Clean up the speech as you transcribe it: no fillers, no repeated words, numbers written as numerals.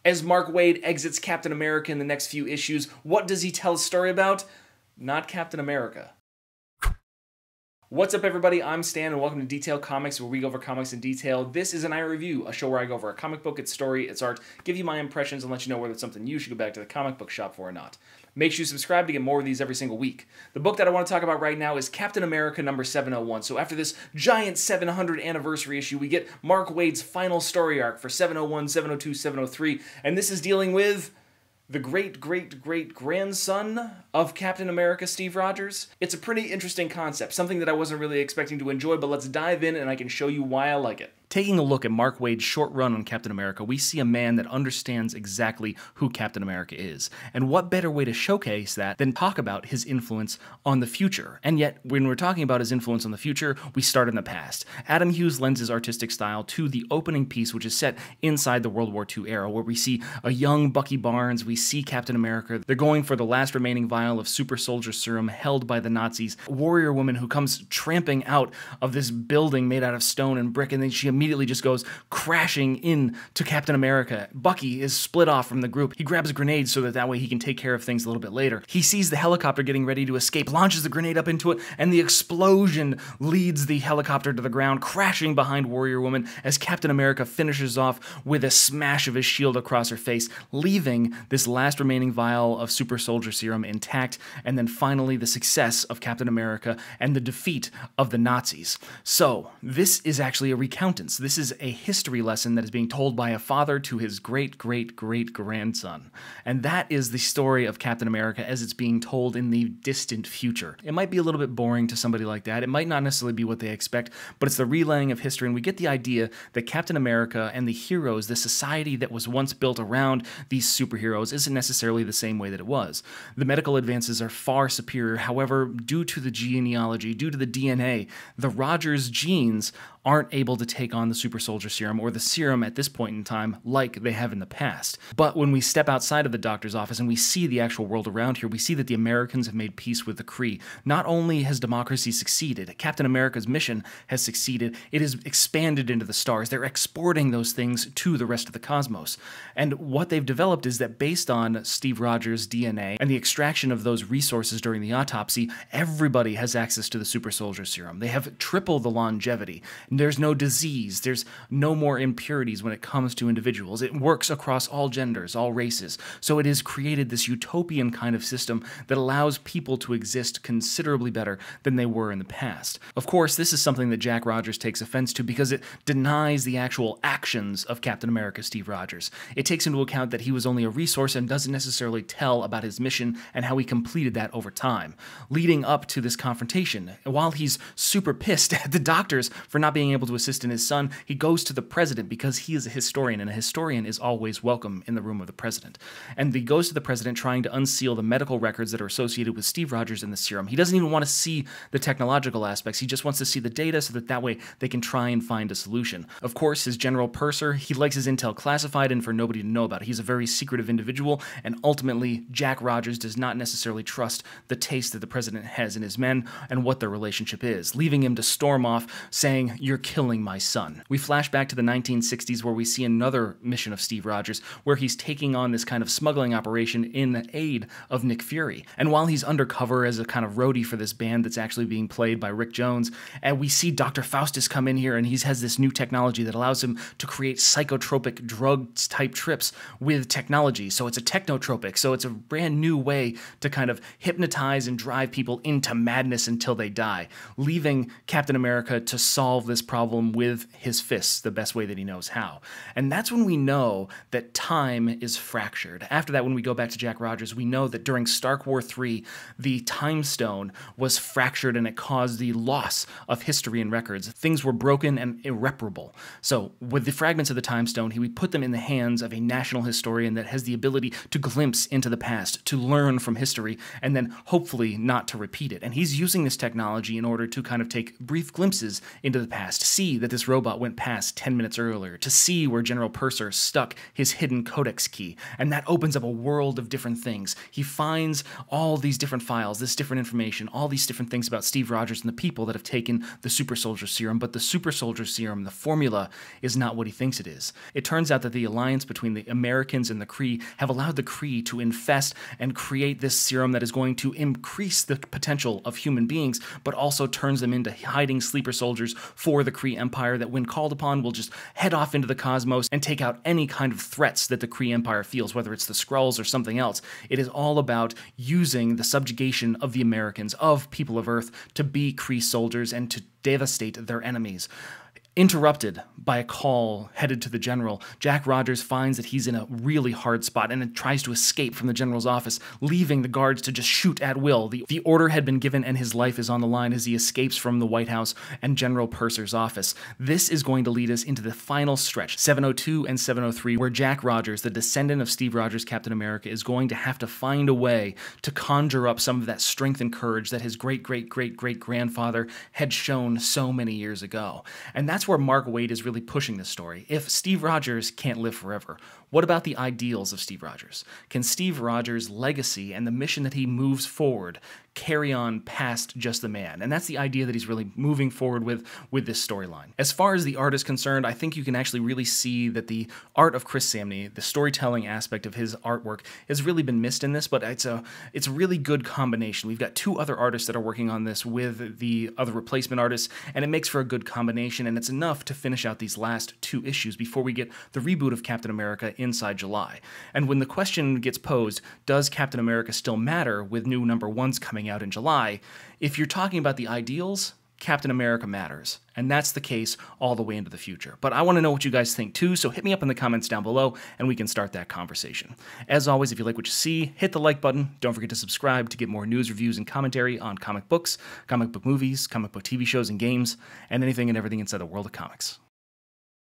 As Mark Waid exits Captain America in the next few issues, what does he tell a story about? Not Captain America. What's up, everybody? I'm Stan, and welcome to Detail Comics, where we go over comics in detail. This is an iReview, a show where I go over a comic book, its story, its art, give you my impressions, and let you know whether it's something you should go back to the comic book shop for or not. Make sure you subscribe to get more of these every single week. The book that I want to talk about right now is Captain America number 701. So after this giant 700 anniversary issue, we get Mark Waid's final story arc for 701, 702, 703, and this is dealing with the great-great-great-grandson of Captain America, Steve Rogers. It's a pretty interesting concept, something that I wasn't really expecting to enjoy, but let's dive in and I can show you why I like it. Taking a look at Mark Waid's short run on Captain America, we see a man that understands exactly who Captain America is. And what better way to showcase that than talk about his influence on the future? And yet, when we're talking about his influence on the future, we start in the past. Adam Hughes lends his artistic style to the opening piece, which is set inside the World War II era, where we see a young Bucky Barnes, we see Captain America. They're going for the last remaining vial of super soldier serum held by the Nazis. A warrior woman who comes tramping out of this building made out of stone and brick, and then she immediately just goes crashing in to Captain America. Bucky is split off from the group. He grabs a grenade so that way he can take care of things a little bit later. He sees the helicopter getting ready to escape, launches the grenade up into it, and the explosion leads the helicopter to the ground, crashing behind Warrior Woman as Captain America finishes off with a smash of his shield across her face, leaving this last remaining vial of super soldier serum intact, and then finally the success of Captain America and the defeat of the Nazis. So, this is actually a recountance. This is a history lesson that is being told by a father to his great-great-great-grandson. And that is the story of Captain America as it's being told in the distant future. It might be a little bit boring to somebody like that. It might not necessarily be what they expect, but it's the relaying of history, and we get the idea that Captain America and the heroes, the society that was once built around these superheroes, isn't necessarily the same way that it was. The medical advances are far superior. However, due to the genealogy, due to the DNA, the Rogers genes aren't able to take on the super soldier serum or the serum at this point in time like they have in the past. But when we step outside of the doctor's office and we see the actual world around here, we see that the Americans have made peace with the Kree. Not only has democracy succeeded, Captain America's mission has succeeded, it has expanded into the stars. They're exporting those things to the rest of the cosmos. And what they've developed is that based on Steve Rogers' DNA and the extraction of those resources during the autopsy, everybody has access to the super soldier serum. They have triple the longevity. There's no disease, there's no more impurities when it comes to individuals. It works across all genders, all races. So it has created this utopian kind of system that allows people to exist considerably better than they were in the past. Of course, this is something that Jack Rogers takes offense to because it denies the actual actions of Captain America, Steve Rogers. It takes into account that he was only a resource and doesn't necessarily tell about his mission and how he completed that over time. Leading up to this confrontation, while he's super pissed at the doctors for not being able to assist in his son, he goes to the president because he is a historian, and a historian is always welcome in the room of the president. And he goes to the president trying to unseal the medical records that are associated with Steve Rogers and the serum. He doesn't even want to see the technological aspects. He just wants to see the data so that way they can try and find a solution. Of course, his general purser, he likes his intel classified and for nobody to know about it. He's a very secretive individual, and ultimately, Jack Rogers does not necessarily trust the taste that the president has in his men and what their relationship is, leaving him to storm off saying, "You're killing my son." We flash back to the 1960s where we see another mission of Steve Rogers where he's taking on this kind of smuggling operation in aid of Nick Fury. And while he's undercover as a kind of roadie for this band that's actually being played by Rick Jones, and we see Dr. Faustus come in here and he has this new technology that allows him to create psychotropic drugs type trips with technology. So it's a technotropic, so it's a brand new way to kind of hypnotize and drive people into madness until they die, leaving Captain America to solve this problem with his fists the best way that he knows how. And that's when we know that time is fractured. After that, when we go back to Jack Rogers, we know that during Stark War III, the Time Stone was fractured and it caused the loss of history and records. Things were broken and irreparable. So with the fragments of the Time Stone, he would put them in the hands of a national historian that has the ability to glimpse into the past, to learn from history, and then hopefully not to repeat it. And he's using this technology in order to kind of take brief glimpses into the past past, to see that this robot went past 10 minutes earlier, to see where General Purser stuck his hidden codex key, and that opens up a world of different things. He finds all these different files, this different information, all these different things about Steve Rogers and the people that have taken the super soldier serum, but the super soldier serum, the formula, is not what he thinks it is. It turns out that the alliance between the Americans and the Kree have allowed the Kree to infest and create this serum that is going to increase the potential of human beings, but also turns them into hiding sleeper soldiers for the Kree Empire that, when called upon, will just head off into the cosmos and take out any kind of threats that the Kree Empire feels, whether it's the Skrulls or something else. It is all about using the subjugation of the Americans, of people of Earth, to be Kree soldiers and to devastate their enemies. Interrupted by a call headed to the general, Jack Rogers finds that he's in a really hard spot and tries to escape from the general's office, leaving the guards to just shoot at will. The order had been given and his life is on the line as he escapes from the White House and General Purser's office. This is going to lead us into the final stretch, 702 and 703, where Jack Rogers, the descendant of Steve Rogers, Captain America, is going to have to find a way to conjure up some of that strength and courage that his great-great-great-great-grandfather had shown so many years ago. And that's where Mark Waid is really pushing this story. If Steve Rogers can't live forever, what about the ideals of Steve Rogers? Can Steve Rogers' legacy and the mission that he moves forward carry on past just the man? And that's the idea that he's really moving forward with this storyline. As far as the art is concerned, I think you can actually really see that the art of Chris Samnee, the storytelling aspect of his artwork, has really been missed in this, but it's a really good combination. We've got two other artists that are working on this with the other replacement artists, and it makes for a good combination, and it's enough to finish out these last two issues before we get the reboot of Captain America inside July. And when the question gets posed, does Captain America still matter with new #1s coming out in July? If you're talking about the ideals, Captain America matters. And that's the case all the way into the future. But I want to know what you guys think too, so hit me up in the comments down below and we can start that conversation. As always, if you like what you see, hit the like button. Don't forget to subscribe to get more news, reviews, and commentary on comic books, comic book movies, comic book TV shows and games, and anything and everything inside the world of comics.